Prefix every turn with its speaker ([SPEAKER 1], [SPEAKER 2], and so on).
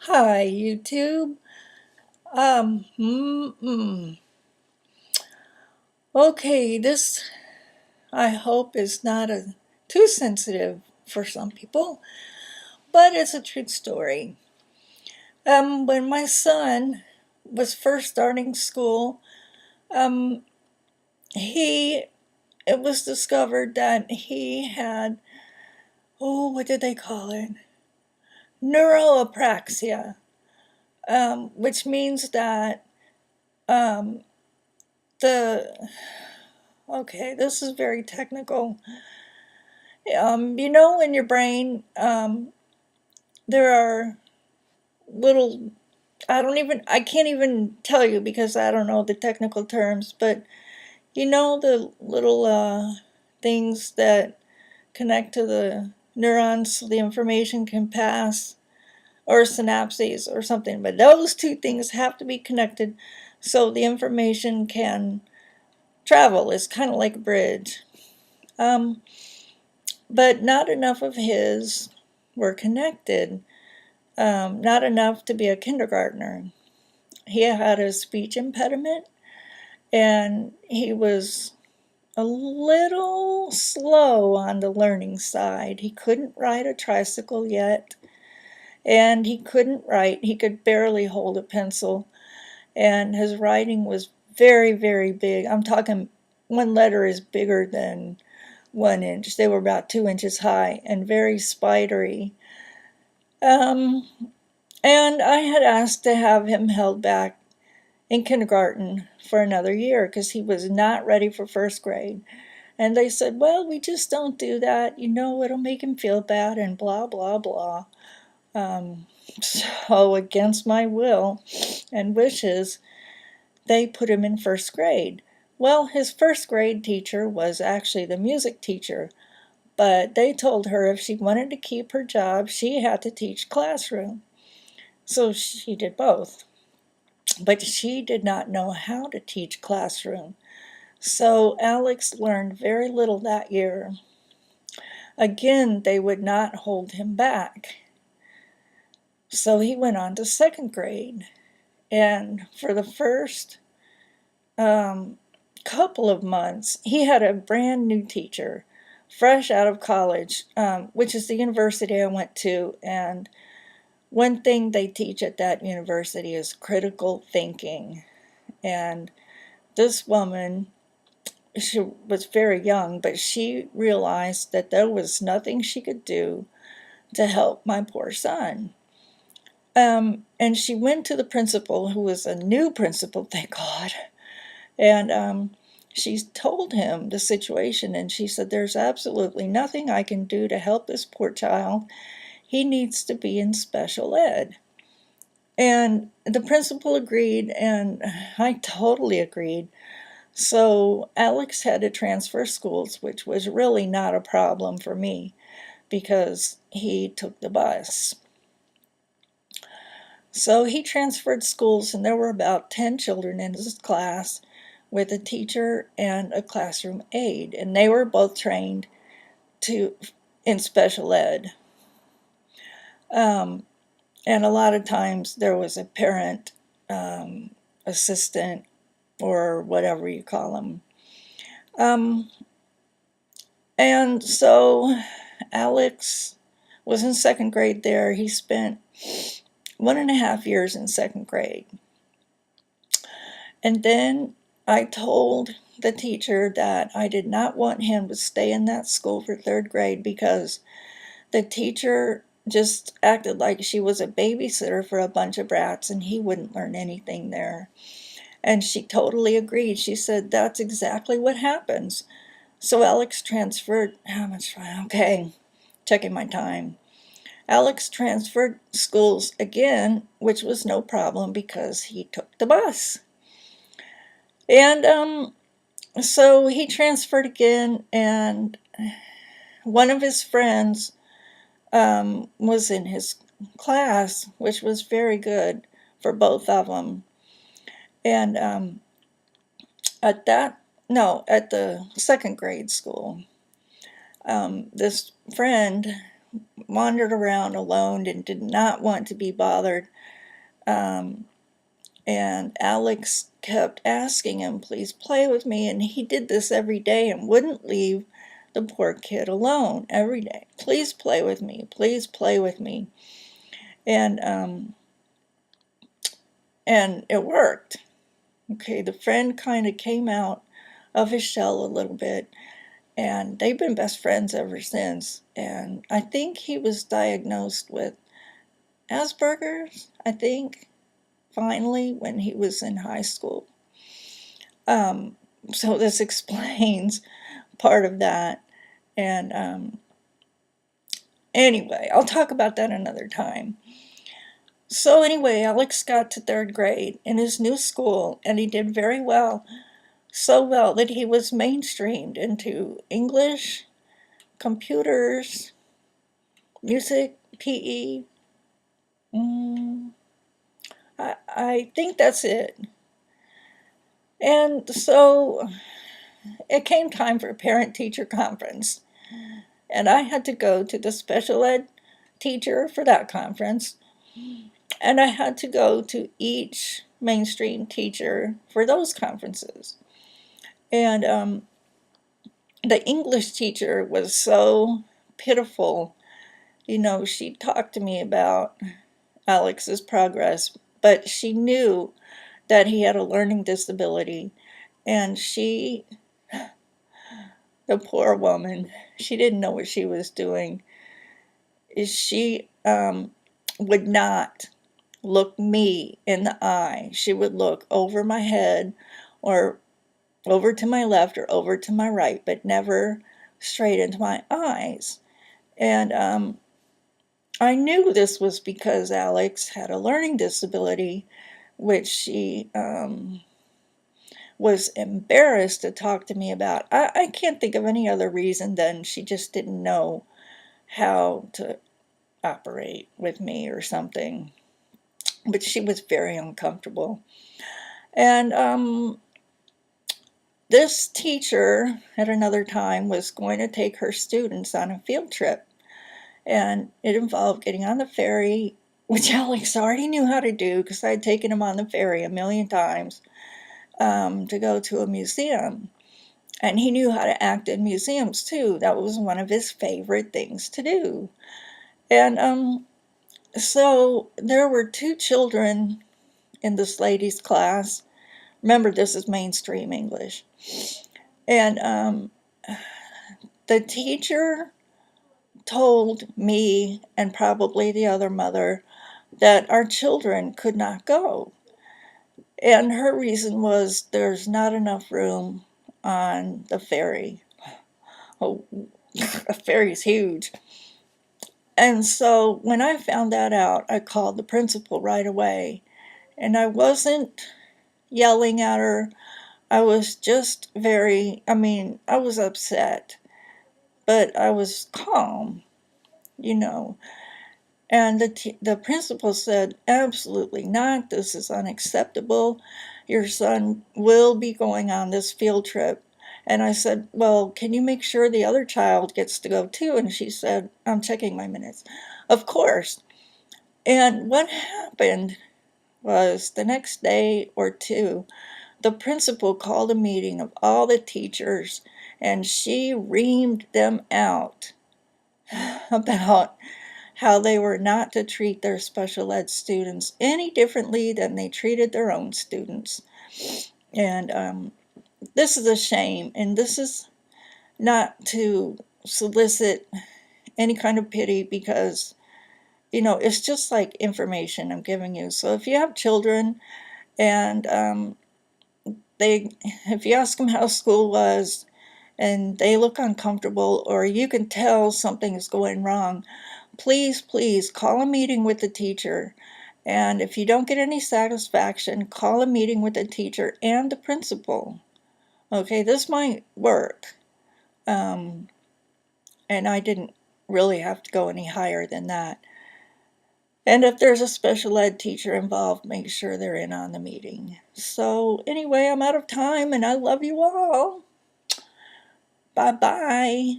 [SPEAKER 1] Hi, YouTube. Um, mm, mm. Okay, this I hope is not too sensitive for some people, but it's a true story. When my son was first starting school, um, he it was discovered that he had, what did they call it? Neuroapraxia, which means that um, the this is very technical. In your brain, there are little, I can't even tell you because I don't know the technical terms, but the little things that connect to the neurons so the information can pass, or synapses or something. But those two things have to be connected so the information can travel. It's kind of like a bridge. Um, but not enough of his were connected. Not enough to be a kindergartner. He had a speech impediment and he was a little slow on the learning side. He couldn't ride a tricycle yet, and he couldn't write. He could barely hold a pencil, and his writing was very, very big. I'm talking one letter is bigger than 1 inch. They were about 2 inches high and very spidery. Um, and I had asked to have him held back in kindergarten for another year because he was not ready for first grade. And they said, well, we just don't do that. It'll make him feel bad and blah, blah, blah. So, against my will and wishes, they put him in first grade. Well, his first grade teacher was actually the music teacher, but they told her if she wanted to keep her job, she had to teach classroom. So she did both. But she did not know how to teach classroom. So Alex learned very little that year. Again, they would not hold him back. So he went on to second grade. And for the first couple of months, he had a brand new teacher, fresh out of college, which is the university I went to. And one thing they teach at that university is critical thinking. And this woman, she was very young, but she realized that there was nothing she could do to help my poor son. And she went to the principal, who was a new principal, thank God, and she told him the situation, and she said, there's absolutely nothing I can do to help this poor child. He needs to be in special ed. And the principal agreed, and I totally agreed. So Alex had to transfer schools, which was really not a problem for me because he took the bus. So he transferred schools, and there were about 10 children in his class with a teacher and a classroom aide, and they were both trained in special ed. Um, and a lot of times there was a parent assistant or whatever you call them. And so Alex was in second grade there. He spent 1.5 years in second grade. And then I told the teacher that I did not want him to stay in that school for third grade because the teacher just acted like she was a babysitter for a bunch of brats and he wouldn't learn anything there. And she totally agreed. She said, that's exactly what happens. So Alex transferred, how much time? Okay, checking my time. Alex transferred schools again, which was no problem because he took the bus. And so he transferred again, and one of his friends was in his class, which was very good for both of them. And at the second grade school, this friend wandered around alone and did not want to be bothered. Um, and Alex kept asking him, please play with me. And he did this every day and wouldn't leave the poor kid alone every day. Please play with me. Please play with me. And it worked. Okay, the friend kind of came out of his shell a little bit, and they've been best friends ever since. And I think he was diagnosed with Asperger's, I think, finally, when he was in high school. Um, so this explains part of that. And anyway, I'll talk about that another time. So anyway, Alex got to third grade in his new school, and he did very well. So well that he was mainstreamed into English, computers, music, PE. I think that's it. And so it came time for parent-teacher conference, and I had to go to the special ed teacher for that conference, and I had to go to each mainstream teacher for those conferences. And the English teacher was so pitiful. You know, she talked to me about Alex's progress, but she knew that he had a learning disability, and she, the poor woman, she didn't know what she was doing. She would not look me in the eye. She would look over my head or over to my left or over to my right, but never straight into my eyes. And I knew this was because Alex had a learning disability, which she was embarrassed to talk to me about. I can't think of any other reason than she just didn't know how to operate with me or something. But she was very uncomfortable. And this teacher at another time was going to take her students on a field trip. And it involved getting on the ferry, which Alex already knew how to do because I'd taken him on the ferry a million times, to go to a museum. And he knew how to act in museums too. That was one of his favorite things to do. And so there were two children in this lady's class. Remember, this is mainstream English. And the teacher told me and probably the other mother that our children could not go. And her reason was there's not enough room on the ferry. Oh, a ferry's huge. And so when I found that out, I called the principal right away. And I wasn't yelling at her. I was just I was upset, but I was calm, you know. And the principal said, absolutely not. This is unacceptable. Your son will be going on this field trip. And I said, well, can you make sure the other child gets to go too? And she said, I'm checking my minutes. Of course. And what happened was the next day or two, the principal called a meeting of all the teachers, and she reamed them out about how they were not to treat their special ed students any differently than they treated their own students. And this is a shame, and this is not to solicit any kind of pity because, you know, it's just like information I'm giving you. So if you have children and if you ask them how school was and they look uncomfortable or you can tell something is going wrong, please call a meeting with the teacher. And if you don't get any satisfaction, call a meeting with the teacher and the principal. Okay, this might work. And I didn't really have to go any higher than that. And if there's a special ed teacher involved, make sure they're in on the meeting. So anyway, I'm out of time and I love you all. Bye-bye.